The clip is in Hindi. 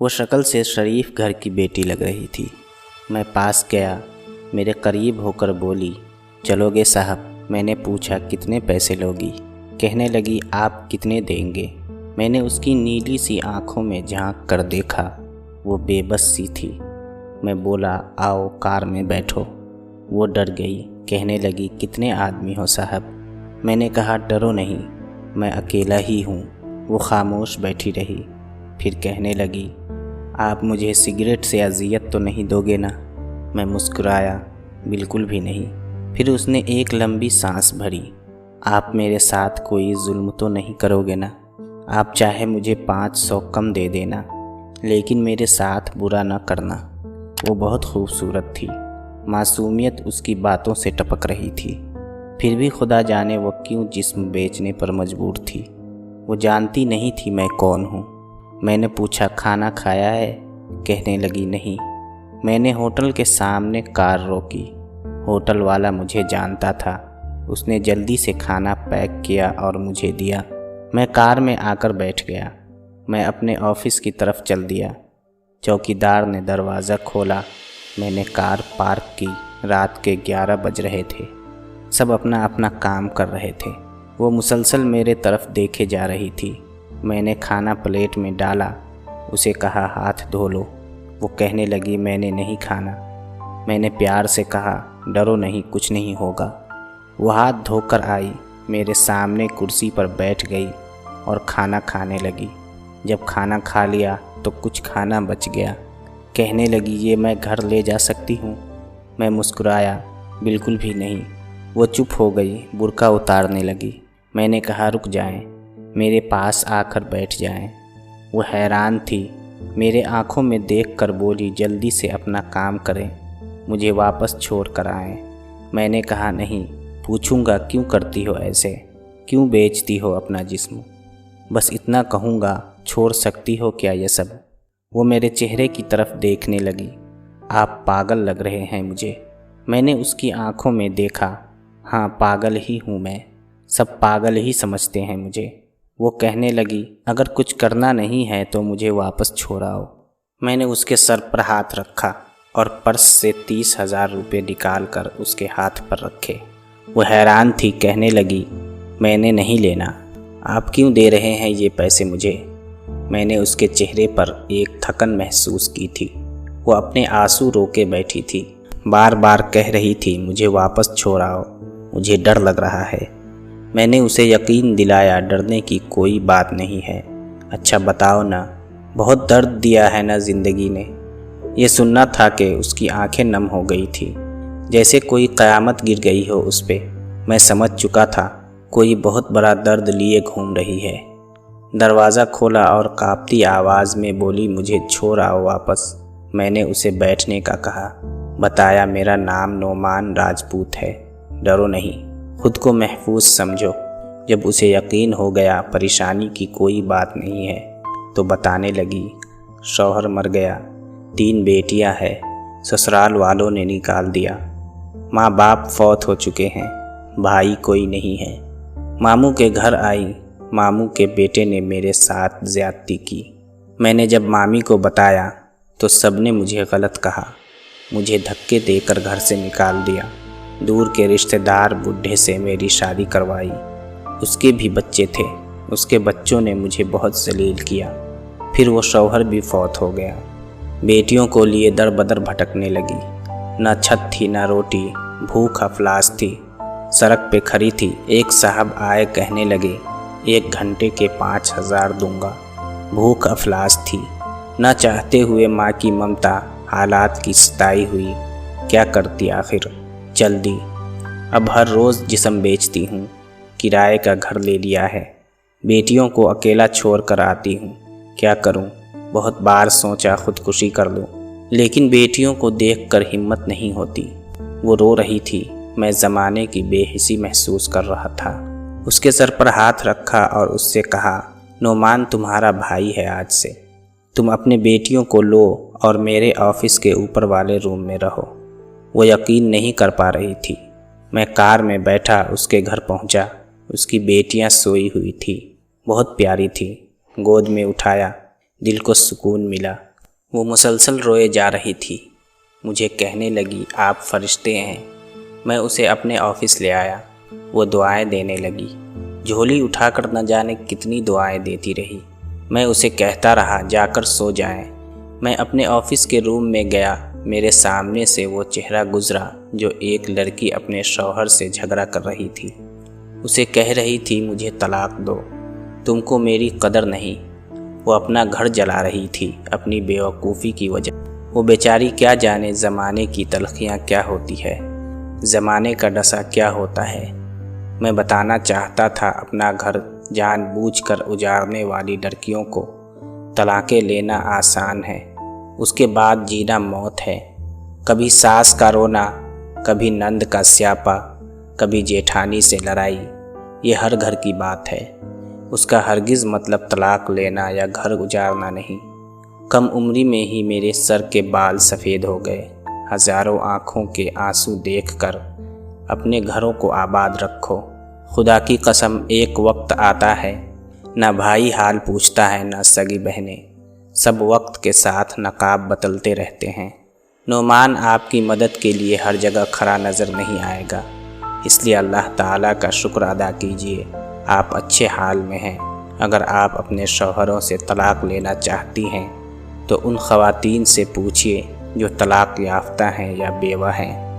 वो शक्ल से शरीफ घर की बेटी लग रही थी। मैं पास गया, मेरे करीब होकर बोली, चलोगे साहब? मैंने पूछा, कितने पैसे लोगी? कहने लगी, आप कितने देंगे? मैंने उसकी नीली सी आंखों में झांक कर देखा, वो बेबस सी थी। मैं बोला, आओ कार में बैठो। वो डर गई, कहने लगी, कितने आदमी हो साहब? मैंने कहा, डरो नहीं, मैं अकेला ही हूँ। वो खामोश बैठी रही, फिर कहने लगी, आप मुझे सिगरेट से अजियत तो नहीं दोगे ना? मैं मुस्कुराया, बिल्कुल भी नहीं। फिर उसने एक लंबी सांस भरी, आप मेरे साथ कोई जुल्म तो नहीं करोगे ना? आप चाहे मुझे 500 कम दे देना, लेकिन मेरे साथ बुरा न करना। वो बहुत खूबसूरत थी, मासूमियत उसकी बातों से टपक रही थी। फिर भी खुदा जाने वो क्यों जिस्म बेचने पर मजबूर थी। वो जानती नहीं थी मैं कौन हूँ। मैंने पूछा, खाना खाया है? कहने लगी, नहीं। मैंने होटल के सामने कार रोकी। होटल वाला मुझे जानता था। उसने जल्दी से खाना पैक किया और मुझे दिया। मैं कार में आकर बैठ गया। मैं अपने ऑफिस की तरफ चल दिया। चौकीदार ने दरवाज़ा खोला। मैंने कार पार्क की। रात के 11 बज रहे थे। सब अपना अपना काम कर रहे थे। वो मुसलसल मेरे तरफ देखे जा रही थी। मैंने खाना प्लेट में डाला, उसे कहा, हाथ धो लो। वो कहने लगी, मैंने नहीं खाना। मैंने प्यार से कहा, डरो नहीं, कुछ नहीं होगा। वो हाथ धोकर आई, मेरे सामने कुर्सी पर बैठ गई और खाना खाने लगी। जब खाना खा लिया तो कुछ खाना बच गया। कहने लगी, ये मैं घर ले जा सकती हूँ? मैं मुस्कुराया, बिल्कुल भी नहीं। वो चुप हो गई, बुर्का उतारने लगी। मैंने कहा, रुक जाएं, मेरे पास आकर बैठ जाएं। वो हैरान थी। मेरे आंखों में देखकर बोली, जल्दी से अपना काम करें, मुझे वापस छोड़ कर आएं। मैंने कहा, नहीं, पूछूंगा क्यों करती हो ऐसे, क्यों बेचती हो अपना जिस्म? बस इतना कहूँगा, छोड़ सकती हो क्या ये सब? वो मेरे चेहरे की तरफ देखने लगी। आप पागल लग रहे हैं मुझे। मैंने उसकी आंखों में देखा। हाँ, पागल ही हूँ मैं, सब पागल ही समझते हैं मुझे। वो कहने लगी, अगर कुछ करना नहीं है तो मुझे वापस छोड़ाओ। मैंने उसके सर पर हाथ रखा और पर्स से 30,000 रुपये निकाल कर उसके हाथ पर रखे। वो हैरान थी, कहने लगी, मैंने नहीं लेना, आप क्यों दे रहे हैं ये पैसे मुझे? मैंने उसके चेहरे पर एक थकन महसूस की थी। वो अपने आंसू रोके बैठी थी, बार बार कह रही थी, मुझे वापस छोड़ाओ, मुझे डर लग रहा है। मैंने उसे यकीन दिलाया, डरने की कोई बात नहीं है। अच्छा बताओ ना, बहुत दर्द दिया है ना ज़िंदगी ने? ये सुनना था कि उसकी आंखें नम हो गई थी, जैसे कोई क़यामत गिर गई हो उस पे। मैं समझ चुका था, कोई बहुत बड़ा दर्द लिए घूम रही है। दरवाज़ा खोला और कांपती आवाज़ में बोली, मुझे छोड़ आओ वापस। मैंने उसे बैठने का कहा, बताया, मेरा नाम नोमान राजपूत है, डरो नहीं, खुद को महफूज समझो। जब उसे यकीन हो गया परेशानी की कोई बात नहीं है तो बताने लगी, शौहर मर गया, 3 बेटियां हैं, ससुराल वालों ने निकाल दिया, माँ बाप फौत हो चुके हैं, भाई कोई नहीं है। मामू के घर आई, मामू के बेटे ने मेरे साथ ज़्यादती की। मैंने जब मामी को बताया तो सबने मुझे गलत कहा, मुझे धक्के देकर घर से निकाल दिया। दूर के रिश्तेदार बुढ़े से मेरी शादी करवाई, उसके भी बच्चे थे, उसके बच्चों ने मुझे बहुत जलील किया। फिर वो शौहर भी फौत हो गया। बेटियों को लिए दर बदर भटकने लगी, न छत थी न रोटी, भूख अफलास थी, सड़क पे खड़ी थी। एक साहब आए, कहने लगे, 1 घंटे के 5,000 दूंगा। भूख अफलास थी, न चाहते हुए माँ की ममता, हालात की सताई हुई, क्या करती आखिर, चल दी। अब हर रोज़ जिस्म बेचती हूँ, किराए का घर ले लिया है, बेटियों को अकेला छोड़ कर आती हूँ, क्या करूँ? बहुत बार सोचा खुदकुशी कर लूँ, लेकिन बेटियों को देखकर हिम्मत नहीं होती। वो रो रही थी, मैं ज़माने की बेहिसी महसूस कर रहा था। उसके सर पर हाथ रखा और उससे कहा, नोमान तुम्हारा भाई है आज से, तुम अपने बेटियों को लो और मेरे ऑफिस के ऊपर वाले रूम में रहो। वो यकीन नहीं कर पा रही थी। मैं कार में बैठा उसके घर पहुंचा। उसकी बेटियां सोई हुई थी, बहुत प्यारी थी। गोद में उठाया, दिल को सुकून मिला। वो मुसलसल रोए जा रही थी। मुझे कहने लगी, आप फरिश्ते हैं। मैं उसे अपने ऑफिस ले आया। वो दुआएं देने लगी। झोली उठाकर न जाने कितनी दुआएं देती रही। मैं उसे कहता रहा, जाकर सो जाएं। मैं अपने ऑफिस के रूम में गया। मेरे सामने से वो चेहरा गुजरा जो एक लड़की अपने शौहर से झगड़ा कर रही थी। उसे कह रही थी, मुझे तलाक दो, तुमको मेरी कदर नहीं। वो अपना घर जला रही थी अपनी बेवकूफ़ी की वजह। वो बेचारी क्या जाने ज़माने की तलखियाँ क्या होती है, ज़माने का डसा क्या होता है। मैं बताना चाहता था अपना घर जानबूझकर उजाड़ने वाली लड़कियों को तलाक़ें लेना आसान है, उसके बाद जीना मौत है। कभी सास का रोना, कभी नंद का स्यापा, कभी जेठानी से लड़ाई, ये हर घर की बात है। उसका हरगिज़ मतलब तलाक लेना या घर उजाड़ना नहीं। कम उम्री में ही मेरे सर के बाल सफ़ेद हो गए। हज़ारों आँखों के आंसू देखकर अपने घरों को आबाद रखो। खुदा की कसम, एक वक्त आता है ना भाई हाल पूछता है ना सगी बहनें, सब वक्त के साथ नकाब बदलते रहते हैं। नोमान आपकी मदद के लिए हर जगह खड़ा नज़र नहीं आएगा, इसलिए अल्लाह ताला का शुक्र अदा कीजिए आप अच्छे हाल में हैं। अगर आप अपने शौहरों से तलाक लेना चाहती हैं तो उन ख़वातीन से पूछिए जो तलाक याफ्ता हैं या बेवा हैं।